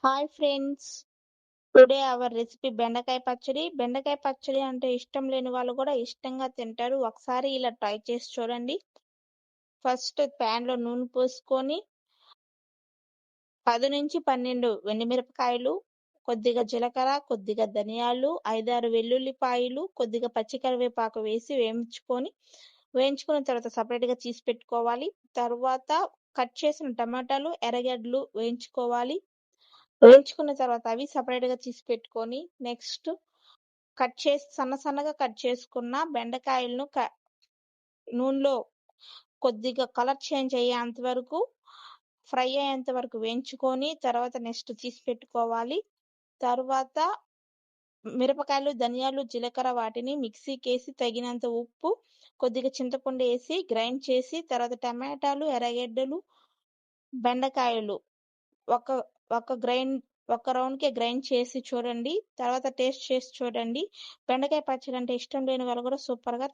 Hi friends. Today our recipe బెండకాయ పచ్చడి. బెండకాయ పచ్చడి అంటే ఇష్టం లేని వాళ్ళు కూడా ఇష్టంగా తింటారు. ఒకసారి ఇలా ట్రై చేసి చూడండి. ఫస్ట్ ప్యాన్‌లో నూనె పోసుకొని 10-12 ఎండుమిరపకాయలు, కొద్దిగా జీలకర్ర, కొద్దిగా ధనియాలు, 5, 6 వెల్లుల్లిపాయలు, కొద్దిగా పచ్చి కరివేపాకు వేసి వేయించుకున్న తర్వాత సెపరేట్‌గా తీసి పెట్టుకోవాలి. తర్వాత కట్ చేసిన టమాటాలు, ఎర్రగడ్డలు వేయించుకోవాలి. వేయించుకున్న తర్వాత అవి సెపరేట్‌గా తీసి పెట్టుకొని, నెక్స్ట్ సన్నగా కట్ చేసుకున్న బెండకాయలను నూనెలో కొద్దిగా కలర్ చేంజ్ అయ్యేంత వరకు, ఫ్రై అయ్యేంత వరకు వేయించుకొని, తర్వాత నెక్స్ట్ తీసి పెట్టుకోవాలి. తర్వాత మిరపకాయలు, ధనియాలు, జీలకర్ర వాటిని మిక్సీకేసి తగినంత ఉప్పు, కొద్దిగా చింతపండు ఏసి గ్రైండ్ చేసి, తర్వాత టమాటాలు, ఎర్రగడ్డలు, బెండకాయలు ఒక ఒక రౌండ్‌కే గ్రైండ్ చేసి చూడండి. తర్వాత టేస్ట్ చేసి చూడండి. బెండకాయ పచ్చడి అంటే ఇష్టం లేని వాళ్ళు కూడా సూపర్‌గా